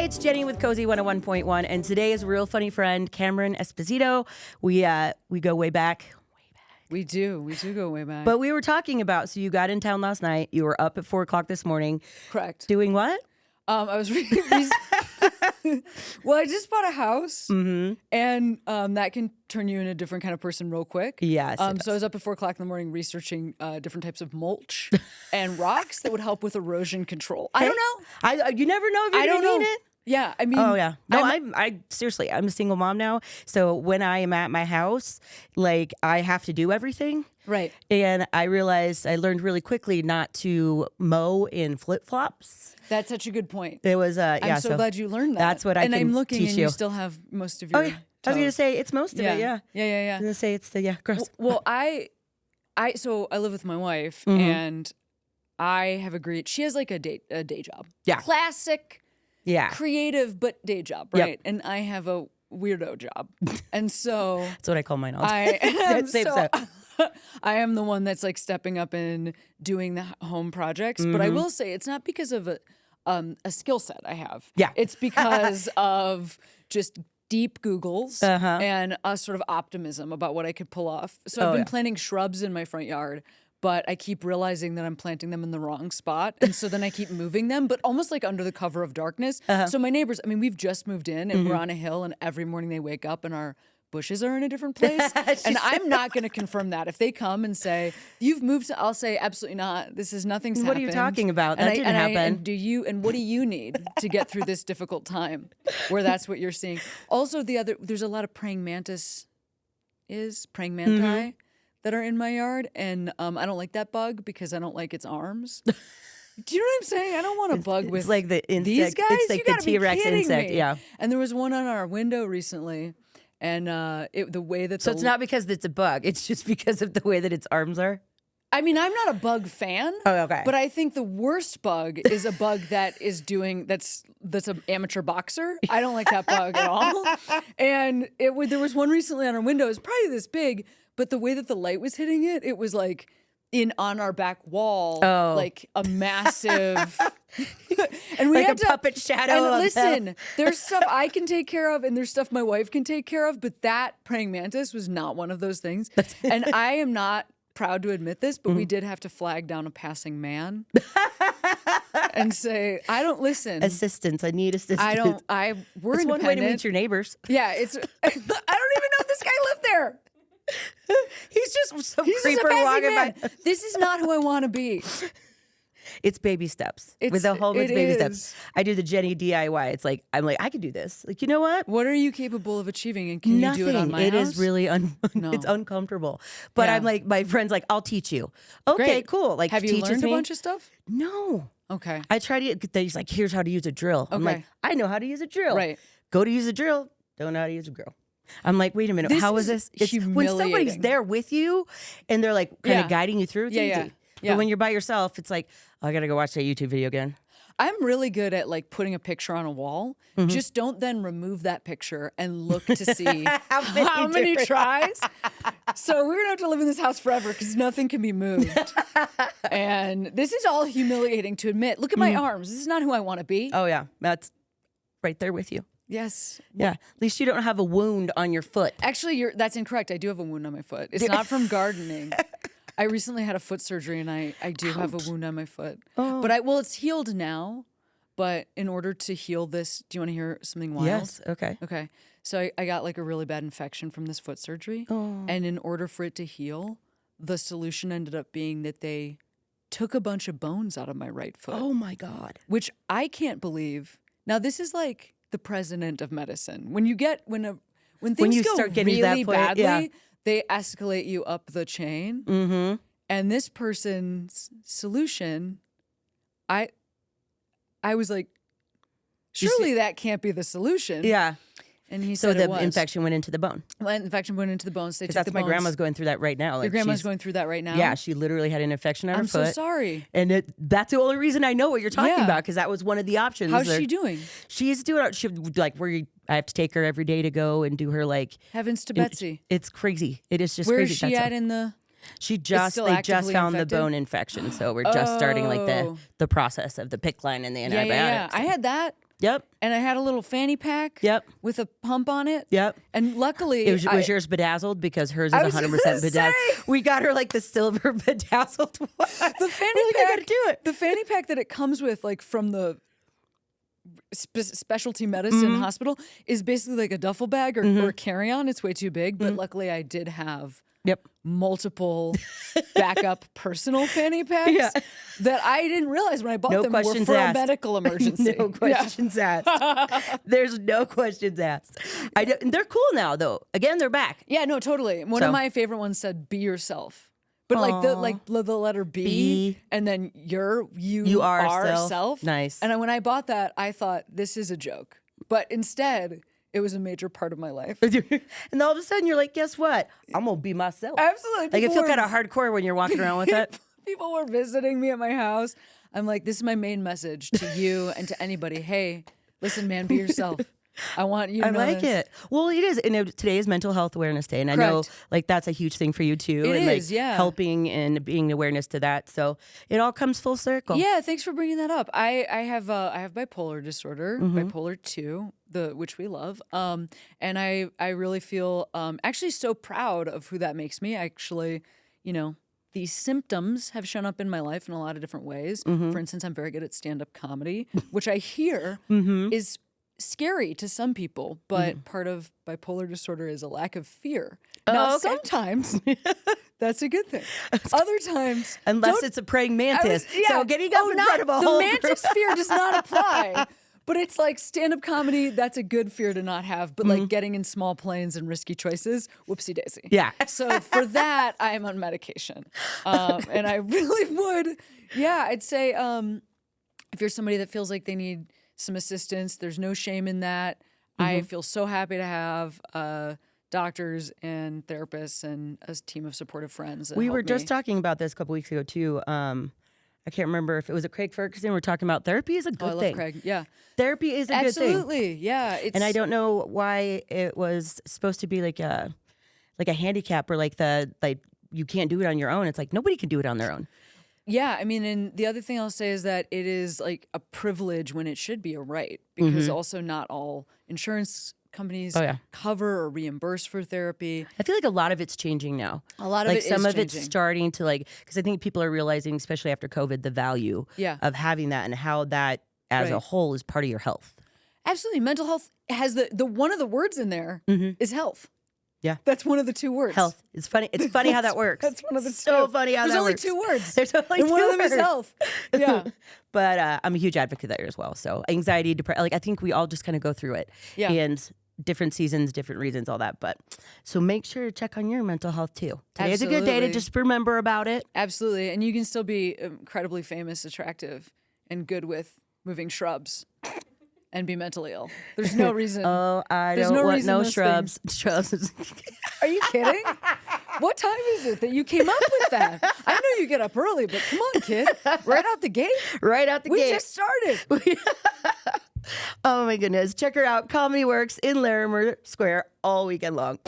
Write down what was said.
it's Jenny with KOSI 101.1, and today is a real funny friend, Cameron Esposito. We go way back. We do go way back. But we were talking about, so you got in town last night. You were up at 4 o'clock this morning. Correct. Doing what? I was reading well, I just bought a house, and that can turn you into a different kind of person real quick. Yes. So I was up at 4 o'clock in the morning researching different types of mulch and rocks that would help with erosion control. I don't know. You never know if you're going to need it. Yeah, I mean. Oh yeah. No, I seriously, I'm a single mom now. So when I am at my house, like I have to do everything. Right. And I learned really quickly not to mow in flip flops. That's such a good point. It was I'm so glad you learned that. That's what I can And I'm looking, teach and you. you still have most of your. Oh yeah. I was gonna say it's most of it. Yeah. Yeah. I was gonna say it's the gross. Well, so I live with my wife, and I have agreed. She has like a day job. Yeah. Classic. Yeah. Creative but day job, right? Yep. And I have a weirdo job, and so that's what I call mine all I day. I am the one that's like stepping up and doing the home projects. But I will say it's not because of a skill set I have. Yeah. It's because of just deep Googles and a sort of optimism about what I could pull off. So I've been planting shrubs in my front yard, but I keep realizing that I'm planting them in the wrong spot. And so then I keep moving them, but almost like under the cover of darkness. So my neighbors, I mean, we've just moved in and we're on a hill, and every morning they wake up and our bushes are in a different place. And I'm not going to confirm that. If they come and say, you've moved to, I'll say, absolutely not. Nothing's happened. What are you talking about? That didn't happen. And what do you need to get through this difficult time where that's what you're seeing? Also, there's a lot of praying mantis that are in my yard, and I don't like that bug because I don't like its arms. Do you know what I'm saying? I don't want a bug with like the insect. These guys. It's like the T-Rex insect. Me. Yeah. And there was one on our window recently, and the way that so it's not because it's a bug. It's just because of the way that its arms are. I mean, I'm not a bug fan. Oh, okay. But I think the worst bug is a bug that is that's an amateur boxer. I don't like that bug at all. And there was one recently on our window. It was probably this big, but the way that the light was hitting it, it was like on our back wall, like a massive. And we like had a puppet shadow. And listen, there's stuff I can take care of, and there's stuff my wife can take care of. But that praying mantis was not one of those things. And I am not proud to admit this, but we did have to flag down a passing man and say, I don't listen. Assistance. I need assistance. We're it's independent. one way to meet your neighbors. Yeah, I don't even know if this guy lived there. He's just some He's creeper just a walking man. by. This is not who I want to be. It's baby steps. With the whole it's baby steps. I do the Jenny DIY. It's like I'm like I could do this. Like, you know what? What are you capable of achieving, and can Nothing. you do it on my house? It is really it's uncomfortable. But I'm like, my friend's like, I'll teach you. Okay, Great. Cool. Like, have you learned a bunch of stuff? No. Okay. I tried to. He's like, here's how to use a drill. I'm like, I know how to use a drill. Right. Go to use a drill. Don't know how to use a drill. I'm like, wait a minute. How is this? It's when somebody's there with you and they're like kind of guiding you through, it's easy. Yeah. But when you're by yourself, it's like, I gotta go watch that YouTube video again. I'm really good at like putting a picture on a wall. Just don't then remove that picture and look to see how many tries. So we're gonna have to live in this house forever because nothing can be moved. And this is all humiliating to admit. Look at my arms. This is not who I want to be. Oh yeah, that's right there with you. Yes. Yeah. At least you don't have a wound on your foot. Actually, that's incorrect. I do have a wound on my foot. It's not from gardening. I recently had a foot surgery, and I do have a wound on my foot. Oh. But it's healed now. But in order to heal this, do you want to hear something wild? Yes. Okay. Okay. So I got like a really bad infection from this foot surgery. Oh. And in order for it to heal, the solution ended up being that they took a bunch of bones out of my right foot. Oh my God. Which I can't believe. Now this is like the president of medicine. When things go start getting really to that point, badly, they escalate you up the chain. Mm-hmm. And this person's solution, I was like, surely that can't be the solution. Yeah. And he said so the infection went into the bone. Infection went into the bones. They took that's the my bones. grandma's going through that right now. Like, Your grandma's going through that right now? Yeah, she literally had an infection on her foot. I'm so sorry. And that's the only reason I know what you're talking about, because that was one of the options. How's she doing? She's doing I have to take her every day to go and do her like heavens to Betsy. It's crazy. It is just Where crazy. Is she at in the? They just found the bone infection, so we're just starting like the process of the PICC line and the antibiotics. Yeah. I had that. Yep. And I had a little fanny pack. Yep. With a pump on it. Yep. And luckily, was yours bedazzled? Because hers is 100% bedazzled. We got her like the silver bedazzled one. The fanny pack. I gotta do it. The fanny pack that it comes with, like from the specialty medicine hospital, is basically like a duffel bag or carry-on. It's way too big, but luckily I did have multiple backup personal fanny packs that I didn't realize when I bought them were for a medical emergency. No questions asked. There's no questions asked. They're cool now, though. Again, they're back. Yeah, no, totally. One of my favorite ones said, "Be yourself." But like the letter B, and then you are self. Nice. And when I bought that, I thought, this is a joke. But instead, it was a major part of my life. And all of a sudden, you're like, guess what? I'm going to be myself. Absolutely. Like, it feels kind of hardcore when you're walking around with it. People were visiting me at my house. I'm like, this is my main message to you and to anybody. Hey, listen, man, be yourself. I want you to know like this. it. Well, it is. And today is Mental Health Awareness Day. And I know like that's a huge thing for you too. It and is, like helping and being awareness to that. So it all comes full circle. Yeah, thanks for bringing that up. I have bipolar disorder, bipolar 2, which we love. And I really feel actually so proud of who that makes me. Actually, these symptoms have shown up in my life in a lot of different ways. For instance, I'm very good at stand-up comedy, which I hear is scary to some people, but part of bipolar disorder is a lack of fear. Now, sometimes that's a good thing. Other times, unless it's a praying mantis. So getting up in front of a whole the mantis fear does not apply. But it's like stand-up comedy, that's a good fear to not have. But like getting in small planes and risky choices, whoopsie daisy. Yeah. So for that, I'm on medication. And I really would, I'd say if you're somebody that feels like they need some assistance, there's no shame in that. I feel so happy to have doctors and therapists and a team of supportive friends. We were just talking about this a couple weeks ago too. I can't remember if it was Craig Ferguson. We're talking about therapy is a good thing. I love Craig. Yeah. Therapy is a good thing. Absolutely. Yeah. And I don't know why it was supposed to be like a handicap or like you can't do it on your own. It's like nobody can do it on their own. Yeah, I mean, and the other thing I'll say is that it is like a privilege when it should be a right, because also not all insurance companies cover or reimburse for therapy. I feel like a lot of it's changing now. A lot of it is changing. Some of it's starting to because I think people are realizing, especially after COVID, the value of having that and how that as a whole is part of your health. Absolutely. Mental health has the one of the words in there is health. Yeah. That's one of the 2 words. Health. It's funny. It's funny how that works. That's one of the so funny how that works. There's only 2 words. There's only 2 words. One of them is health. Yeah. But I'm a huge advocate there as well. So anxiety, depression, I think we all just kind of go through it. Yeah. And different seasons, different reasons, all that. But so make sure to check on your mental health too. Today's a good day to just remember about it. Absolutely. And you can still be incredibly famous, attractive, and good with moving shrubs. And be mentally ill. There's no reason. I don't want no shrubs. Shrubs. Are you kidding? What time is it that you came up with that? I know you get up early, but come on, kid. Right out the gate? Right out the gate. We just started. Oh my goodness. Check her out. Comedy Works in Larimer Square all weekend long.